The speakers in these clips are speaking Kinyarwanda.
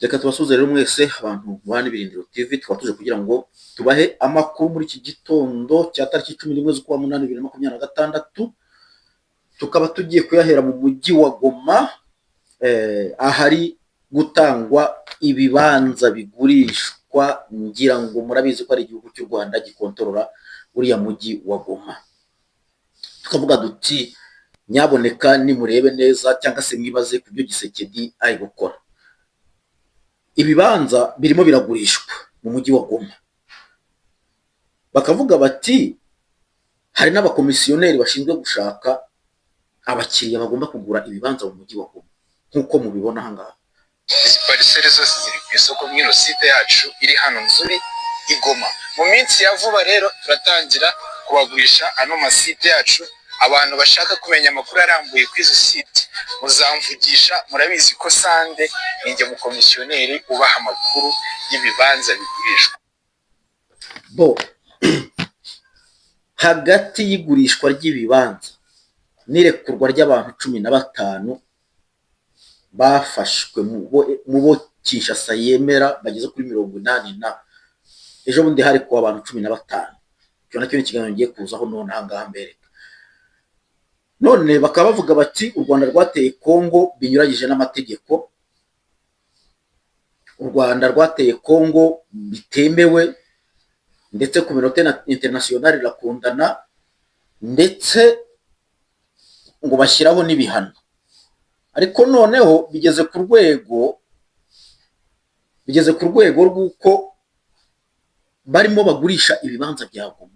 Reka tubasuhuze rero mwese abantu bana Ibirindiro TV, tukaba tuje kugira ngo tubahe amakuru muri iki gitondo cya tariki 11 z'ukwa munani 2026. Tukaba tugiye kuyahera mu mujyi wa Goma, ahari gutangwa ibibanza bigurishwa. Ngira ngo murabizi ko ari igihugu cy'u Rwanda gikontorora uriya mujyi wa Goma. Tukavuga duti nyaboneka nimurebe neza cyangwa se mwibaze ku byo Gisekedi ari gukora. Ibibanza birimo biragurishwa mu mujyi wa Goma, bakavuga bati hari n'abakomisiyoneri bashinzwe gushaka abakiriya bagomba kugura ibibanza mu mujyi wa Goma nk'uko mubibona aha ngaha. Izi pariseri zose ziri ku isoko mw'ino site yacu iri hano muri Goma. Mu minsi ya vuba rero turatangira kubagurisha ano masite yacu. Abantu bashaka kumenya amakuru arambuye kuri izo site muzamvugisha, murabizi ko Sande ninjye mukomisiyoneri ubaha amakuru y'ibibanza bigurishwa. Hagati y'igurishwa ry'ibibanza n'irekurwa ry'abantu 15 bafashwe mu bo Kinshasa yemera bageze kuri 80 na ejo bundi hari kuwa abantu 15. Cyo nacyo ni ikiganiro ngiye kuzaho none ahangaha mbere. None bakaba bavuga bati u Rwanda rwateye Kongo binyuragije n'amategeko, u Rwanda rwateye Kongo bitemewe, ndetse communauté internationale irakundana, ndetse ngo bashyiraho n'ibihano. Ariko noneho bigeze ku rwego rw'uko barimo bagurisha ibibanza bya Goma.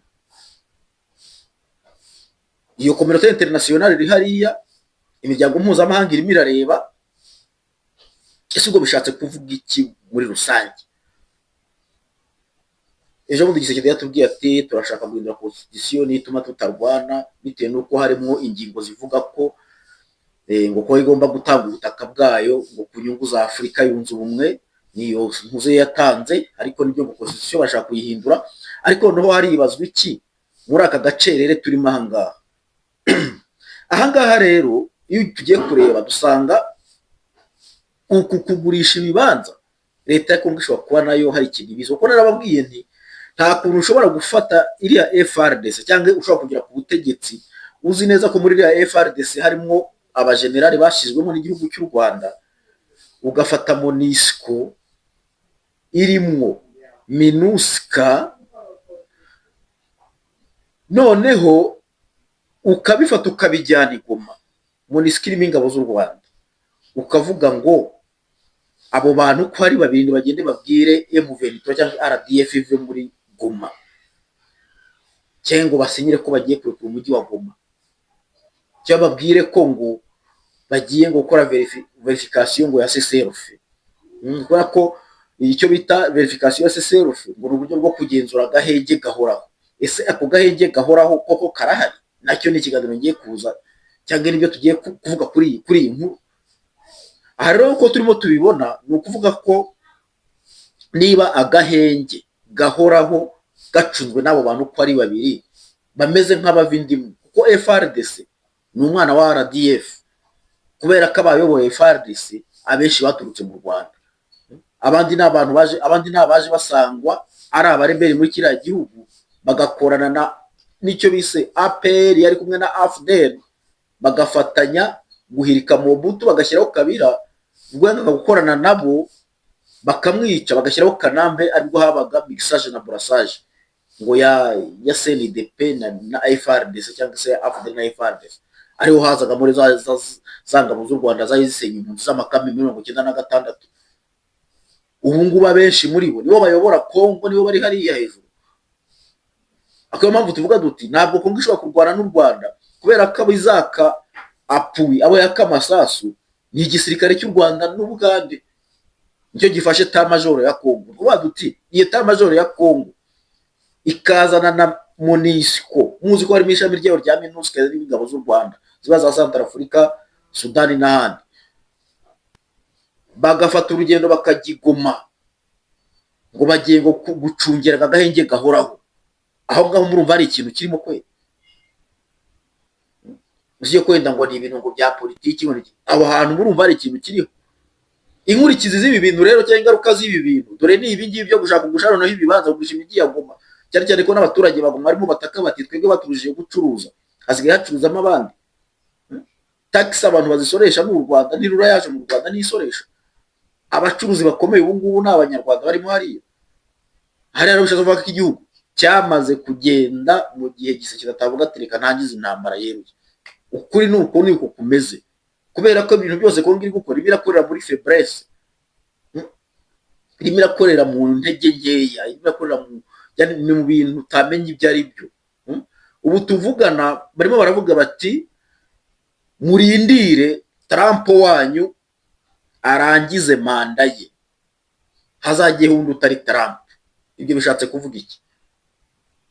Iyo communauté internationale iri hariya, imiryango mpuzamahanga irimo irareba. Ese ubwo bishatse kuvuga iki muri rusange? Ejo bundi Gisekedi yatubwiye ati turashaka guhindura constitution ituma tutarwana, bitewe n'uko harimo ingingo zivuga ko ngo ko igomba gutanga ubutaka bwayo ngo ku nyungu za Afurika yunze ubumwe. Niyo mpuze yatanze, ariko nibyo ngo constitution bashaka kuyihindura. Ariko noneho haribazwa iki muri aka gacerere turimo ahangaha? Ahangaha rero iyo tugiye kureba dusanga uku kugurisha ibibanza leta ya Kongo ishobora kuba nayo hari ikintu ibizo, kuko narababwiye nti nta kuntu ushobora gufata iriya FRDC cyangwa ushobora kugera ku butegetsi uzi neza ko muri iriya FRDC harimo abajenerali bashyizwemo n'igihugu cy'u Rwanda, ugafata MONUSCO irimwo MINUSCA, noneho ukabifata ukabijyana i Goma. MONUSCO irimo ingabo z'u Rwanda, ukavuga ngo abo bantu ko ari babiri bagende babwire M23 cyangwa RDF ive muri Goma, cyangwa basinyire ko bagiye kurekura umujyi wa Goma, cyangwa babwire ko ngo bagiye gukora verification ngo ya CCRF. Kubera ko icyo bita verification ya CCRF ngo uburyo bwo kugenzura gahenge gahoraho. Ese ako gahenge gahoraho koko karahari? Nacyo ni ikiganiro ngiye kuza, cyangwa nibyo tugiye kuvuga kuri iyi nkuru. Aha rero uko turimo tubibona ni ukuvuga ko niba agahenge gahoraho gacunzwe n'abo bantu ko ari babiri bameze nk'abavindimu, kuko FRDC ni umwana wa RDF, kubera ko abayoboye FRDC abenshi baturutse mu Rwanda. Abandi n'abaje basangwa ari abareberi muri kiriya gihugu, bagakorana n'icyo bise APR yari kumwe na AFDL, bagafatanya guhirika Mobutu, bagashyiraho Kabila, ubwo gukorana nabo bakamwica, bagashyiraho Kanambe, aribwo habaga mixage na brassage ngo ya CNDP na FRDC cyangwa se AFDL na FRDC. Ariho hazaga muri za ngabo z'u Rwanda zari zisenya impunzi z'amakambi 96. Ubu ngubu abenshi muri bo nibo bayobora Kongo, nibo bari hariya hejuru. Akaba mpamvu tuvuga duti ntabwo Kongo ishobora kurwana n'u Rwanda, kubera ko abizaka apui abo yakamasasu ni igisirikare cy'u Rwanda n'Ubugande, nicyo gifashe ta majoro ya Kongo. Kuvuga duti iyi ta majoro ya Kongo ikazana na MONUSCO, muzi ko harimo ishami ryayo rya MINUSCA n'ingabo z'u Rwanda ziba za Central Africa, Sudani n'ahandi, bagafata urugendo bakagigoma ngo bagiye gucungera agahenge gahoraho. Aho ngaho murumva ari ikintu kirimo kwera, uziye kwenda ngo ni ibintu ngo bya politiki, abo hantu murumva ari ikintu kiriho. inkurikizi z'ibi bintu rero cyangwa ingaruka z'ibi bintu dore ni ibi ngibi byo gushaka gushara noneho ibibanza kugurisha imijyi ya Goma, cyane cyane ko n'abaturage bagoma barimo bataka bati twebwe batubujije gucuruza, hasigaye hacuruzamo abandi. Tax abantu bazisoresha n'u Rwanda, n'irura yaje mu Rwanda n'isoresha. Abacuruzi bakomeye ubu ngubu ni abanyarwanda barimo hariya. Hariya rero bishatse kuvuga ko igihugu cyamaze kugenda mu gihe gise kidatavuga ati reka ntangize intambara yeruye. Ukuri ni uko niko kumeze, kubera ko ibintu byose Kongo iri gukora ibirakorera muri faiblesse, irimo irakorera mu ntege nkeya, irimo irakorera mu bintu utamenye ibyo ari byo. Ubu tuvugana barimo baravuga bati murindire Trump wanyu arangize manda ye, hazagiye hundi utari Trump. Ibyo bishatse kuvuga iki?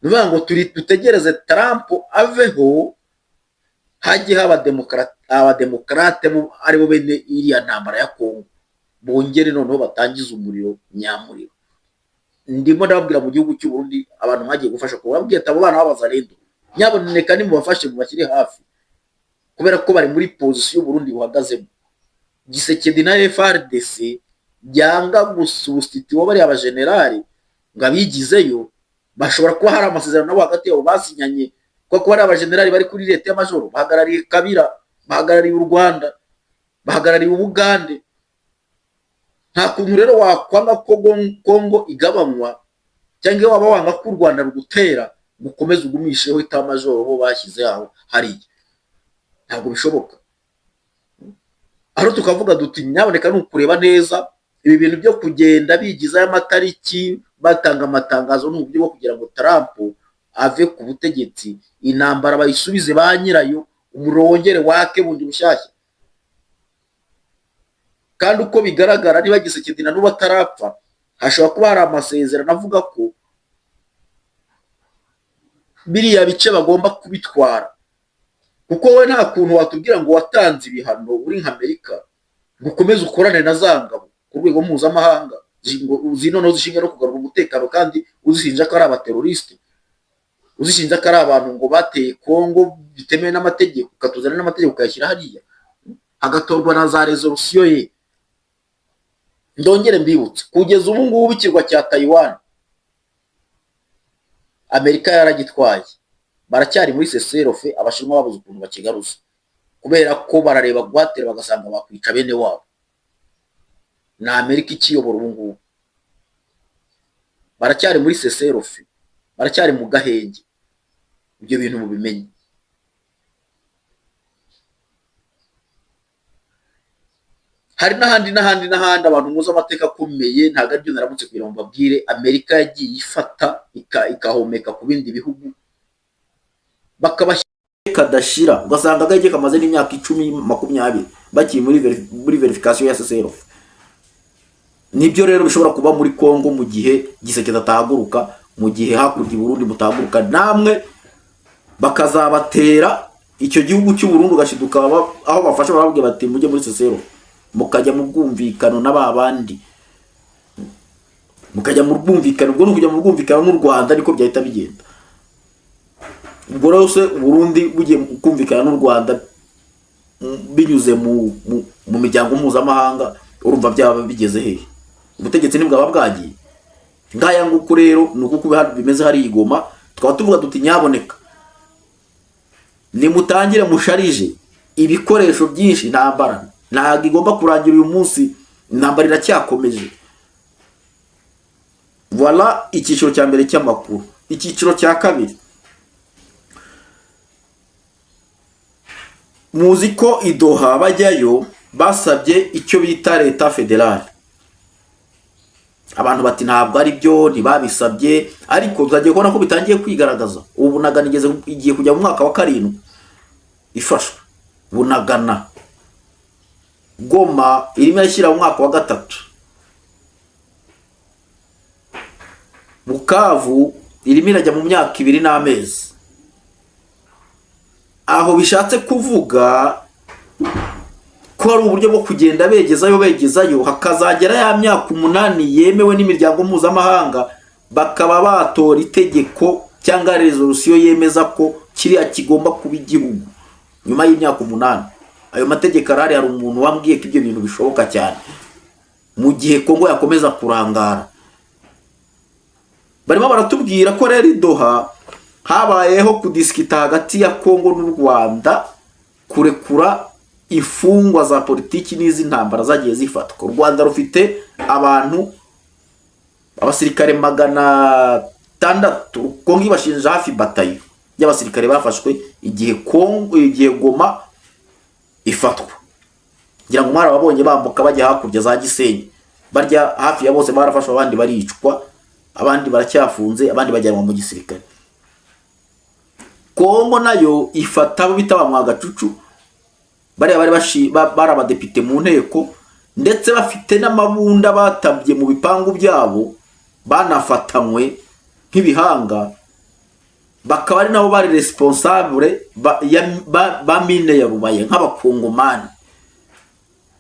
Nuvuga ngo dutegereze Trump aveho, hajye haba abademokrate aribo bene iriya ntambara ya Kongo, bongere noneho batangiza umuriro nyamuriro. Ndimo ndababwira mu gihugu cy'u Burundi abantu mwagiye gufasha ko babwiye abo bana b'abazarendo, nyaboneka nimubafashe mubakiri hafi, kubera ko bari muri position y'u Burundi buhagazemo. Gisekedi na FRDC byanga gusubstitute bari abagenerali ngo abigizeyo, bashobora kuba hari amasezerano nabo hagati yabo basinyanye, kuko bari abagenerali bari kuri leta y'amajoro, bahagarariye Kabila, bahagarariye u Rwanda, bahagarariye Ubugande. Nta kuntu rero wakwanga ko Kongo igabanywa, cyangwa waba wanga ko u Rwanda rugutera gukomeza ugumisheho itamajoro bo bashyize aho hariya. Ntabwo bishoboka. Aho tukavuga duti nyaboneka ni ukureba neza ibi bintu byo kugenda bigiza y'amatariki batanga amatangazo n'uburyo bwo kugira ngo Trump ave ku butegetsi, intambara bayisubize ba nyirayo, umurongere wake bundi bushyashya. Kandi uko bigaragara niba Gisekedi na n'ubu atarapfa, hashobora kuba hari amasezerano avuga ko biriya bice bagomba kubitwara. Kuko we nta kuntu watubwira ngo watanze ibihano uri nka Amerika ngo ukomeze ukorane na zangabo ku rwego mpuzamahanga zino zishinga no kugarura umutekano, kandi uzishinja ko ari abateroriste, uzishinja ko ari abantu ngo bateye Kongo bitemewe n'amategeko, ukatuzana n'amategeko ukayashyira hariya, agatorwa na za resolution ye. Ndongere mbibutse kugeza ubu ngubu ikirwa cya Taiwan Amerika yaragitwaye, baracyari muri cessez-le-feu, abashinwa babuze ukuntu bakigaruza, kubera ko barareba gwatera bagasanga bakwica bene wabo. Na Amerika ikiyobora ubu ngubu baracyari muri cessez-le-feu, baracyari mu gahenge. Ibyo bintu mubimenye. Hari n'ahandi abantu muzi amateka akomeye, ntabwo aribyo naramutse kugira ngo mbabwire. Amerika yagiye ifata ikahomeka ku bindi bihugu, bakabashyira kadashira, ugasanga agahenge kamaze n'imyaka 10-20 bakiri muri verification ya cessez-le-feu. Nibyo rero bishobora kuba muri Kongo mu gihe Gisekedi atahaguruka, mu gihe hakurya i Burundi mutahaguruka namwe, bakazabatera icyo gihugu cy'u Burundi ugashiduka aho bafasha barabwira bati mujye muri cessez-le-feu, mukajya mu bwumvikano n'ababandi, mukajya mu bwumvikano. Ubwo n'ukujya mu bwumvikano n'u Rwanda niko byahita bigenda. Ubwo rose Burundi bugiye kumvikana n'u Rwanda binyuze mu miryango mpuzamahanga, urumva byaba bigeze hehe? Ubutegetsi nibwaba bwagiye ngaya nguko. Rero nuko bimeze hari igoma, twaba tuvuga duti nyaboneka nimutangire musharije ibikoresho byinshi. Intambara ntabwo igomba kurangira uyu munsi, intambara iracyakomeje. Voilà icyiciro cya mbere cy'amakuru. Icyiciro cya kabiri, muzi ko i Doha bajyayo basabye icyo bita leta federale. Abantu bati ntabwo ari byo, ntibabisabye, ariko tuzagiye kubona ko bitangiye kwigaragaza. Ubu Bunagana igiye kujya mu mwaka wa 7 ifashwe. Bunagana, Goma irimo ishyira mu mwaka wa 3, Bukavu irimo irajya mu myaka 2 n'amezi. Aho bishatse kuvuga ko ari uburyo bwo kugenda begezayo, hakazagera ya myaka 8 yemewe n'imiryango mpuzamahanga, bakaba batora itegeko cyangwa resolution yemeza ko kiriya kigomba kuba igihugu nyuma y'imyaka 8. Ayo mategeko arari, hari umuntu wambwiye ko ibyo bintu bishoboka cyane. mu gihe Kongo yakomeza kurangara. Barimo baratubwira ko rero Doha habayeho kudisikita hagati ya Kongo n'u Rwanda kurekura ifungwa za politiki n'izi ntambara zagiye zifatwa. U Rwanda rufite abantu abasirikare 600, Kongo ibashinja hafi batayo y'abasirikare bafashwe igihe Goma ifatwa. Ngira ngo mwara babonye bambuka bajya hakurya za Gisenyi, barya hafi ya bose barafashwe, abandi baricwa, abandi baracyafunze, abandi bajyanwa mu gisirikare. Kongo nayo ifata bita bamwagacucu, bari abadepite mu nteko, ndetse bafite n'amabunda batabye mu bipangu byabo, banafatanywe nk'ibihanga, bakaba ari nabo bari responsable ba mine ya Rubaye nk'abakongomani.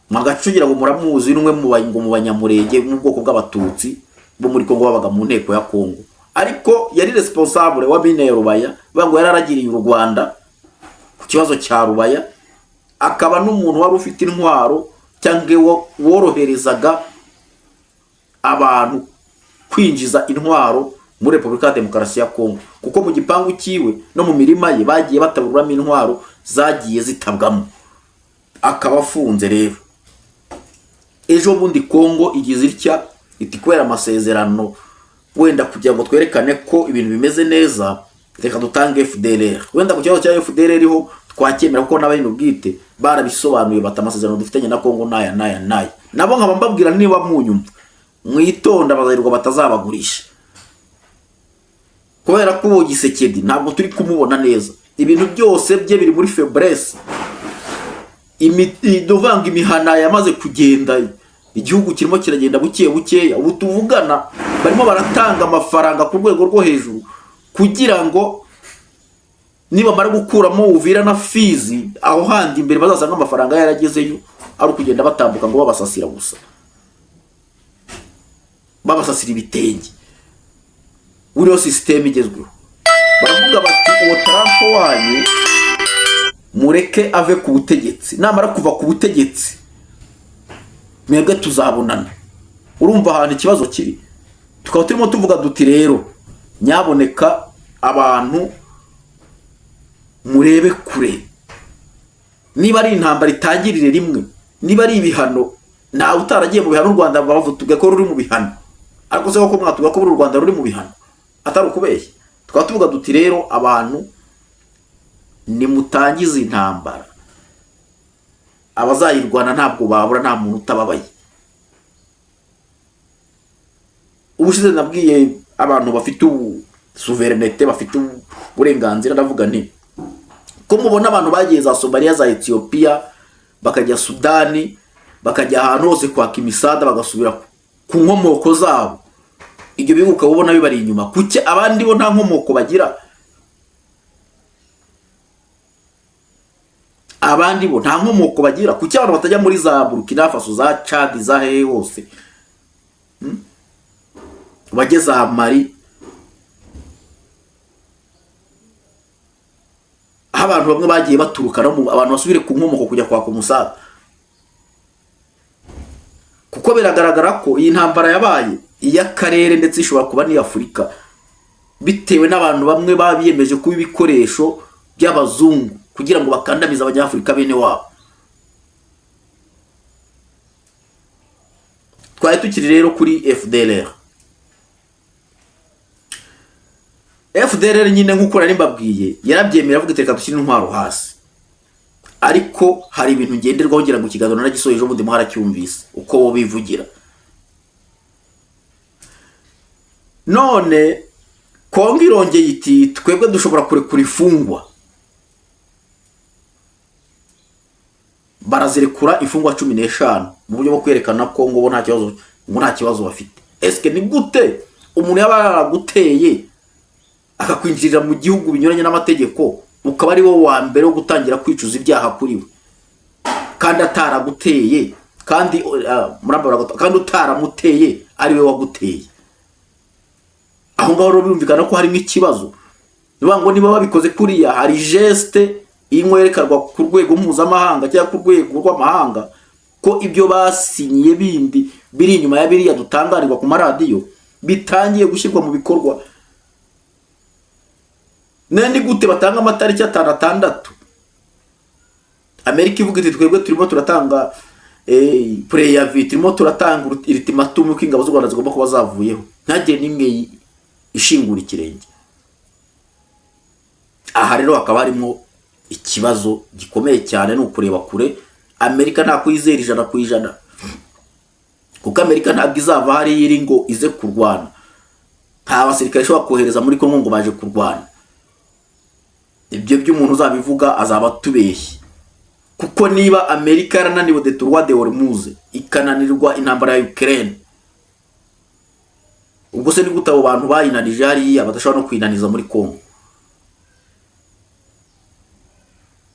Mwagacugira ngo muramuzi n'umwe mu banyamurenge mu bwoko bw'abatutsi bo muri Kongo babaga mu nteko ya Kongo, ariko yari responsable wa mine ya Rubaya, bango yararagiriye u Rwanda ku kibazo cya Rubaya, akaba n'umuntu wari ufite intwaro cyangwa woroherezaga abantu kwinjiza intwaro muri Republika ya Demokarasi ya Kongo, kuko mu gipangu kiwe no mu mirima ye bagiye bataburamo intwaro zagiye zitabwamo, akaba afunze. Rero ejo bundi Kongo igize itya iti kubera amasezerano wenda kugira ngo twerekane ko ibintu bimeze neza, reka dutange FDLR. Wenda ku kibazo cya FDLR riho twacyemera ko n'abandi ubwite barabisobanuye bata amasezerano dufitanye na Kongo naya nabo nkaba mbabwira niba munyumva mwitonda bazarirwa batazabagurisha, kubera ko uwo Gisekedi ntabwo turi kumubona neza, ibintu byose bye biri muri faiblesse. Duvanga imihana yamaze kugenda, igihugu kirimo kiragenda bukeya. Ubu tuvugana barimo baratanga amafaranga ku rwego rwo hejuru kugira ngo niba mara gukuramo Uvira na Fizi, aho handi imbere bazasanga amafaranga yaragezeyo, ari kugenda batambuka ngo babasasira gusa, babasasira ibitenge. Uriyo system igezweho. Baravuga bati uwo Trump wanyu mureke ave ku butegetsi, namara kuva ku butegetsi mwebwe tuzabonana. Urumva ahantu ikibazo kiri. Tukaba turimo tuvuga duti rero nyaboneka abantu murebe kure, niba ari intambara itangirire rimwe, niba ari ibihano, nta utaragiye mu bihano u Rwanda bavuga ko ruri mu bihano, ariko se ko mwatuga ko u Rwanda ruri mu bihano atari ukubeshya. Tukaba tuvuga duti rero abantu ni mutangiza intambara, abazayirwana ntabwo babura, nta muntu utababaye. Ubushize nabwiye abantu bafite sovereignty, bafite uburenganzira, ndavuga nti ko mubona abantu bagiye za Somalia, za Ethiopia, bakajya Sudani, bakajya ahantu hose kwaka imisada, bagasubira ku nkomoko zabo, ibyo bibuka ubona bibari inyuma. Kuki abandi bo nta nkomoko bagira? Abandi bo nta nkomoko bagira. Kuki abantu batajya muri za Burkina Faso, za Chad, za hehe hose, bageze aha Mali, abantu bamwe bagiye baturuka no abantu basubire ku nkomoko kujya kwaka umusada. Kuko biragaragara ko iyi ntambara yabaye iy'akarere ndetse ishobora kuba ni Afurika, bitewe n'abantu bamwe babiyemeje kuba ibikoresho by'abazungu kugira ngo bakandamize abanyafurika bene wabo. Twari tukiri rero kuri FDLR. FDLR nyine nk'uko nari mbabwiye yarabyemera avuga reka dushyire intwaro hasi, ariko hari ibintu ngenderwaho ngira ngo kiganiro nagisoje ejo bundi mwaracyumvise uko bo bivugira. None Kongo irongeye iti twebwe dushobora kurekura ifungwa, barazirekura ifungwa 15 mu buryo bwo kwerekana ko ngo bo nta kibazo bafite. Eske ni gute umuntu yaba yaraguteye akakwinjirira mu gihugu binyuranye n'amategeko ukaba ari wo wa mbere wo gutangira kwicuza ibyaha kuri we, kandi ataraguteye, kandi kandi utaramuteye ari we waguteye? Aho ngaho rero birumvikana ko harimo ikibazo. Niba niba babikoze kuriya, hari geste inkwerekarwa ku rwego mpuzamahanga cyangwa ku rwego rw'amahanga ko ibyo basinyiye bindi biri inyuma ya biriya dutangarirwa ku maradiyo bitangiye gushyirwa mu bikorwa. Nandi gute batanga amatariki 6 Amerika ivuga iti twebwe turimo turatanga preavis, turimo turatanga ultimatum ko ingabo z'u Rwanda zigomba kuba zavuyeho, ntagiye nimwe ishingura ikirenge. Aha rero hakaba harimo ikibazo gikomeye cyane, no kureba kure. Amerika nta kwizera 100%, kuko Amerika ntabwo izava hari iri ngo ize kurwana. Nta basirikare ishobora kohereza muri Kongo ngo baje kurwana. Ibyo by'umuntu uzabivuga azaba tubeshye, kuko niba Amerika yarananiwe de droit de Hormuz, ikananirwa intambara ya Ukraine, ubwo se ni gute abo bantu bayinanije hariya badashobora no kwinaniza muri Kongo?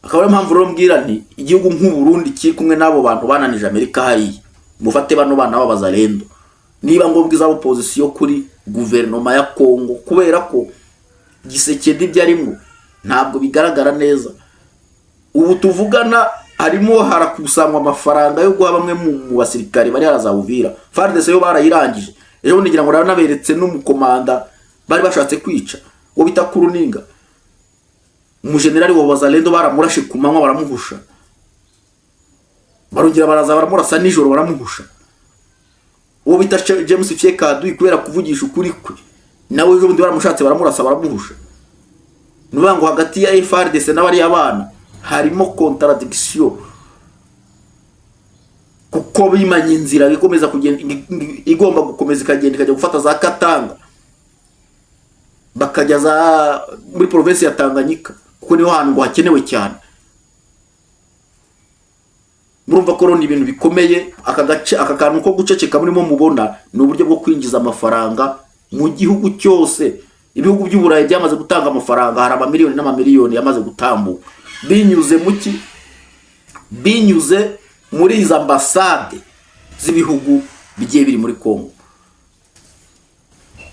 Akaba ari mpamvu rero mbwira nti igihugu nk'u Burundi kiri kumwe n'abo bantu bananije Amerika hariya, mufate bano bana b'abazalendo niba ngombwa izabo opposition kuri guverinoma ya Kongo, kubera ko Gisekedi byarimo ntabwo bigaragara neza. Ubu tuvugana harimo harakusanywa amafaranga yo guha bamwe mu basirikare bari haraza Uvira. FARDC yo barayirangije, ejo ndigira ngo naberetse n'umukomanda bari bashatse kwica wo bita Kuruninga, umujenerali wa Bazalendo baramurashe ku manywa baramuhusha, barongera baraza baramurasa nijoro baramuhusha. Uwo bita James Fiekadu kubera kuvugisha ukuri kwe, nawe ejo bundi baramushatse baramurasa baramuhusha. Nuba ngo hagati ya FARDC n'abari abana harimo contradiction, kuko bimanye inzira bikomeza kugenda, igomba gukomeza ikagenda ikajya gufata za Katanga bakajya za muri province ya Tanganyika, kuko niho hantu ngo hakenewe cyane. Murumva ko ni ibintu bikomeye. Aka kantu ko guceceka murimo mubona ni uburyo bwo kwinjiza amafaranga mu gihugu cyose. Ibihugu by'Uburayi byamaze gutanga amafaranga, hari amamiliyoni n'amamiliyoni yamaze gutambuka, binyuze muki, binyuze muri izo ambasade z'ibihugu bigiye biri muri Kongo,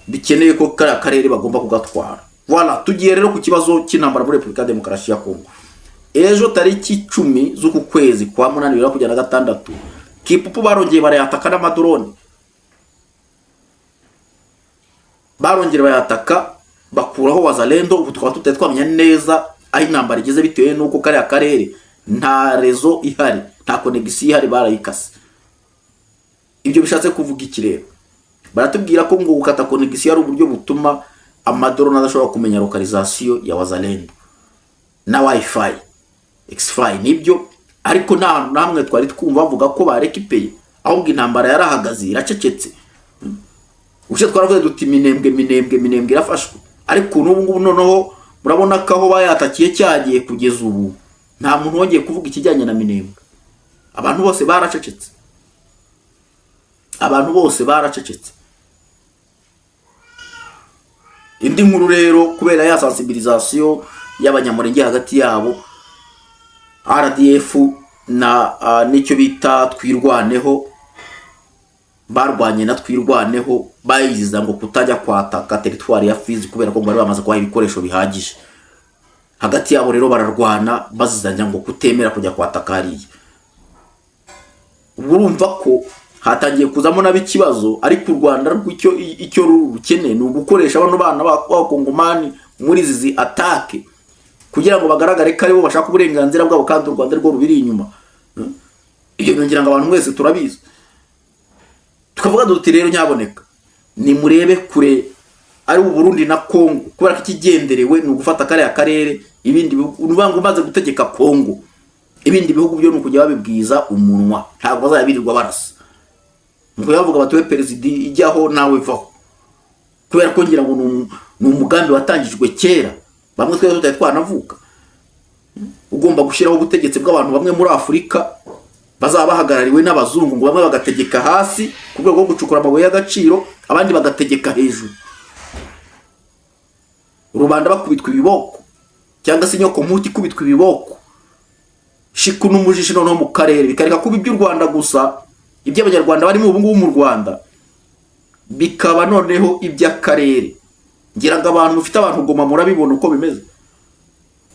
bikeneye ko karere bagomba kugatwara. Voilà, tugiye rero ku kibazo cy'intambara muri Republika ya Demokarasi ya Kongo. Ejo tariki 10 z'uku kwezi kwa 8/2026 Kipupu barongeye barayataka n'amadrone, barongera bayataka bakuraho Wazalendo. Ubu tukaba tutari twamenya neza aho intambara igeze, bitewe nuko kare akarere nta rezo ihari, nta connection ihari, barayikase. Ibyo bishatse kuvuga iki rero? Baratubwira ko ngo gukata connection ari uburyo butuma amadrone adashobora kumenya localisation ya Wazalendo na wifi X-Fi. Nibyo, ariko nta namwe twari twumva bavuga ko barekipeye, ahubwo intambara yarahagaze iracecetse. Ushe twaravuze duti minembwe irafashwe, ariko n'ubu ngubu noneho murabona ko aho bayatakiye cyagiye kugeza ubu nta muntu wongeye kuvuga ikijyanye na Minembwe. Abantu bose baracecetse, abantu bose baracecetse. Indi nkuru rero, kubera ya sensibilisation y'abanyamurenge hagati yabo, RDF na nicyo bita twirwaneho, barwanye na twirwaneho bayiziza ngo kutajya kwataka territoire ya Fizi, kubera ko bari bamaze kwaha ibikoresho bihagije. Hagati yabo rero bararwana bazizanya ngo kutemera kujya kwataka hariya. Urumva ko hatangiye kuzamo nabikibazo, ariko u Rwanda icyo rukeneye ni ugukoresha abantu bana b'Abakongomani muri izi atake, kugira ngo bagaragare ko aribo bashaka uburenganzira bwabo kandi u Rwanda rwo rubiri inyuma. Ibyo byongera ngo abantu mwese turabizi. Tukavuga duti rero nyaboneka ni murebe kure ari u Burundi na Kongo, kubera ko ikigenderewe ni ugufata kare akarere. Ibindi bihugu ubango umaze gutegeka Kongo, ibindi bihugu byo n'ukujya babibwiza umunwa, ntabwo bazabirirwa barasa. Ngo yavuga batuwe president ijyaho nawe vaho, kubera ko ngira ngo ni umugambi watangijwe kera, bamwe twese tutari twanavuka. Ugomba gushiraho ubutegetsi bw'abantu bamwe muri Afurika bazaba bahagarariwe n'abazungu, ngo bamwe bagategeka hasi ku rwego rwo gucukura amabuye y'agaciro, abandi bagategeka hejuru. Rubanda bakubitwa ibiboko, cyangwa se nyoko muti kubitwa ibiboko, shiku n'umujishi noneho mu karere bikareka kuba iby'u Rwanda gusa, iby'abanyarwanda bari mu bungu mu Rwanda bikaba noneho iby'akarere. Ngira ngo abantu ufite abantu Goma murabibona uko bimeze.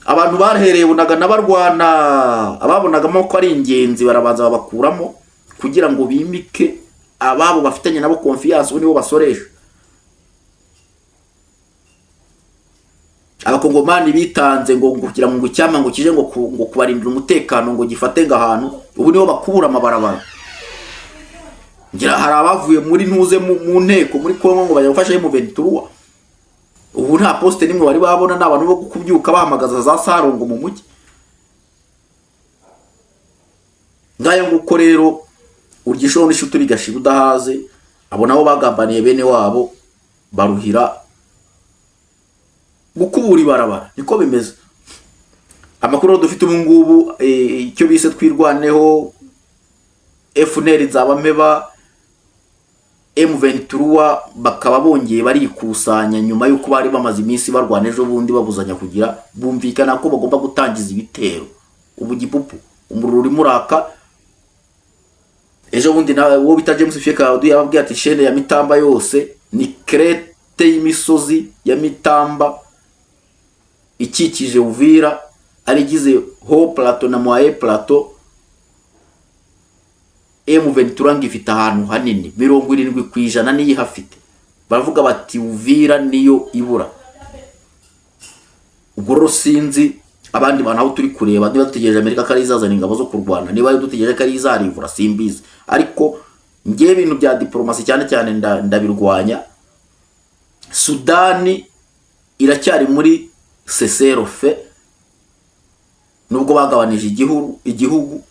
Abantu barhereye bunaga nabarwana, ababonagamo ko ari ingenzi barabanza babakuramo kugira ngo bimike ababo bafitanye nabo confiance nibo basoresha. Abakongomani bitanze ngo kugira ngo cyama ngo kije ngo kubarindira umutekano ngo gifate ngahantu, ubu nibo bakubura amabarabara. Ngira hari abavuye muri ntuze mu nteko muri Kongo ngo bajya M23. Ubu nta poste nimwe bari babona n'abantu bo kubyuka bahamagaza za Sarongo mu mujyi. Ngayo nguko rero urgisho n'ishutu rigashira udahaze, abo nabo bagambaniye bene wabo baruhira gukubura ibarabara. Niko bimeze. Amakuru dufite ubu ngubu icyo bise twirwaneho FNL zabameba M23 bakaba bongeye barikusanya nyuma yuko bari bamaze iminsi barwana ejo bundi babuzanya kugira bumvikana ko bagomba gutangiza ibitero. Ubu gipupu umururu uri muraka. Ejo bundi nawe wo bita James Fieka yababwiye ati shene ya Mitamba yose ni krete y'imisozi ya Mitamba ikikije Uvira arigize ho plateau na moye plateau. M23 ngifite ahantu hanini 70% niyi hafite. Baravuga bati Uvira niyo ibura. Ubwo sinzi abandi bantu aho turi kureba niba dutegereje Amerika kari izazana ingabo zo kurwana, niba dutegereje kari izarivura simbizi. Ariko ngiye ibintu bya diplomasi cyane cyane ndabirwanya. Sudani iracyari muri cessez-le-feu nubwo bagabanije igihugu,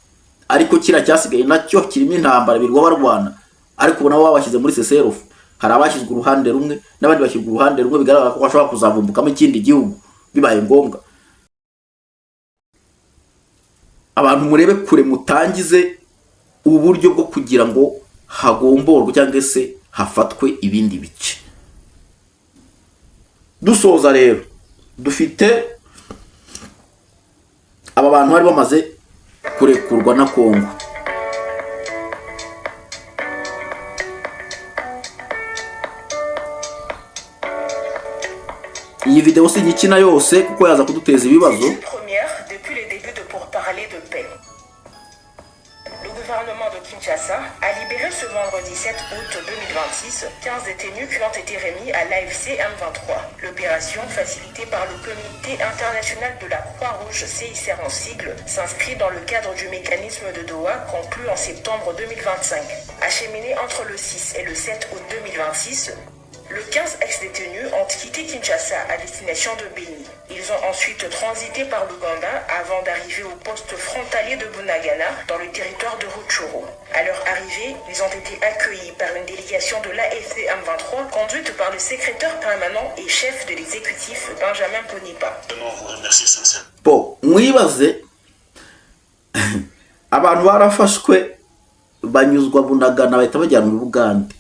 ariko kira cyasigaye nacyo kirimo intambara birwa barwana. Ariko ubona babashyize muri cessez-le-feu, hari abashyizwe uruhande rumwe n'abandi bashyirwa uruhande rumwe, bigaragara ko bashobora kuzavumbukamo ikindi gihugu bibaye ngombwa. Abantu murebe kure mutangize uburyo bwo kugira ngo hagomborwe cyangwa se hafatwe ibindi bice. Dusoza rero dufite aba bantu bari bamaze kurekurwa na Kongo. Iyi video sinyikina yose kuko yaza kuduteza ibibazo. Le gouvernement de Kinshasa a libéré ce vendredi 7 août 2026 15 détenus qui ont été remis à l'AFC M23. L'opération, facilitée par le Comité international de la Croix-Rouge CICR en sigle, s'inscrit dans le cadre du mécanisme de Doha conclu en septembre 2025. Acheminé entre le 6 et le 7 août 2026, le 15 ex-détenus ont quitté Kinshasa à destination de Béni. Ils ont ensuite transité par l'Ouganda avant d'arriver au poste frontalier de Bunagana dans le territoire de Rutshuru. À leur arrivée, ils ont été accueillis par une délégation de l'AFC M23 conduite par le secrétaire permanent et chef de l'exécutif Benjamin Ponipa. Bon, mwibaze abantu barafashwe banyuzwa Bunagana bahita bajyana mu Bugande.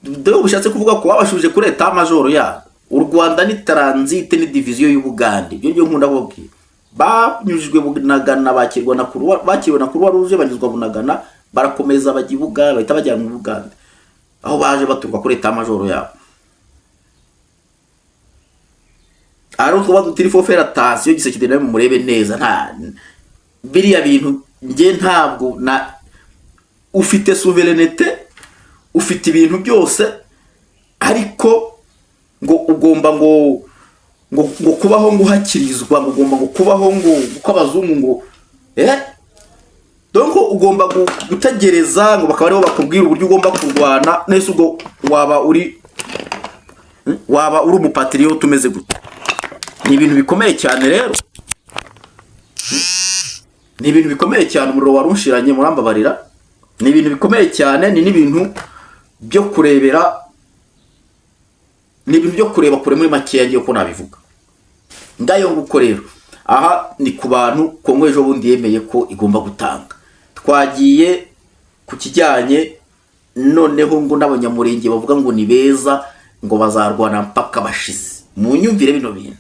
Deo bishatse kuvuga ko babashuje kuri eta majoro ya u Rwanda ni transit ni division y'Ubugande. Byo ngiye nkunda kubabwira. Banyujwe Bunagana bakirwa na Croix Rouge banyuzwa Bunagana barakomeza bagibuga bahita bajyana mu Bugande. Aho baje baturuka kuri eta majoro ya. Aro kuba dutiri fo faire attention gise kidena mu murebe neza nta biriya bintu nge ntabwo na ufite souveraineté ufite ibintu byose ariko ngo ugomba ngo kubaho ngo hakirizwa ngo ugomba ngo kubaho ngo kw'abazungu ngo donc ugomba gutegereza ngo bakaba ariho bakubwira uburyo ugomba kurwana nese ubwo waba uri umupatriote umeze gute. Ni ibintu bikomeye cyane rero, ni ibintu bikomeye cyane umuriro warunshiranye murambabarira. Ni ibintu bikomeye cyane, ni n'ibintu byo kurebera, ni ibintu byo kureba kure muri make yagiye ko nabivuga. Ngayo nguko rero aha ni ku bantu Kongo ejo bundi yemeye ko igomba gutanga. Twagiye ku kijyanye noneho ngo n'abanyamurenge bavuga ngo ni beza ngo bazarwana mpaka bashize. Mu nyumvire bino bintu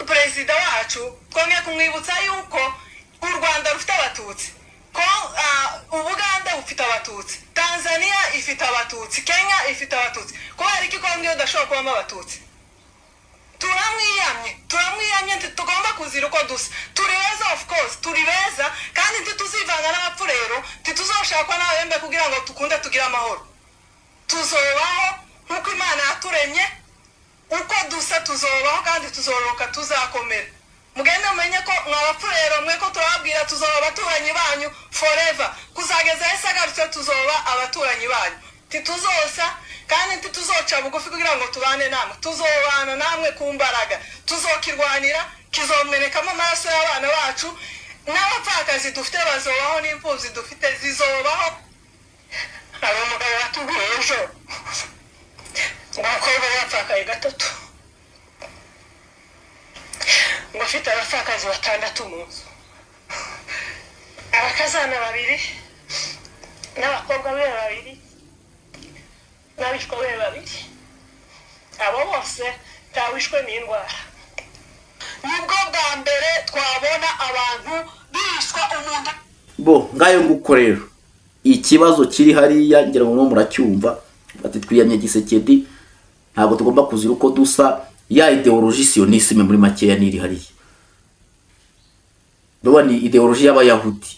Perezida wacu twongeye kumwibutsa yuko u Rwanda rufite abatutsi, ko Ubuganda bufite abatutsi, Tanzania ifite abatutsi, Kenya ifite abatutsi. Ko hari iki Kongo udashobora kubamo abatutsi? Turamwiyamye tugomba kuzira uko dusa. Turi beza, of course turi beza, kandi tuzashakwa n'abahembe kugira ngo tukunde tugire amahoro. Tuzobaho nk'uko Imana yaturemye, uko dusa tuzobaho kandi tuzoroka tuzakomera. Mugende mumenye ko mwabapfurero mwe ko turababwira tuzoba abaturanyi banyu forever. Kuzageza Yesu agarutse tuzoba abaturanyi banyu. Tituzosa kandi ntituzoca bugufi kugira ngo tubane namwe. Tuzobana namwe ku mbaraga. Tuzokirwanira, kizomenekamo amaraso y'abana bacu. N'abapfakazi dufite bazobaho, n'imfubyi dufite zizobaho. Abo mugabo batubwiye ejo abakobwa bapfakaye gatatu, ngo afite abapfakazi 6 mu nzu, abakazana 2 n'abakobwa be 2 n'abishwa be 2. Abo bose tawishwe n'indwara. Nibwo bwa mbere twabona abantu bishwa umuntu. Bo ngayo nguko rero ikibazo kiri hariya ngira ngo muracyumva, bati twiyamye Gisekedi ntabwo tugomba kuzira uko dusa, ya ideologie sionisme muri makeya niri hariya. Ndobani ideologie y'abayahudi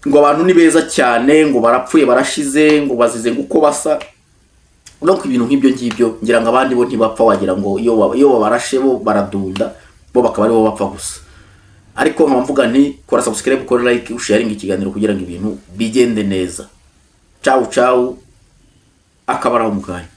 ngo abantu ni beza cyane, ngo barapfuye barashize, ngo bazize nguko basa. No ku ibintu nk'ibyo ngibyo ngira ngo abandi bo ntibapfa, wagira ngo iyo babarashe bo baradunda, bo bakaba ari bo bapfa gusa. Ariko nkamvuga nti kora subscribe, kora like, usharing ikiganiro kugira ngo ibintu bigende neza. Ciao ciao, akabara umugani.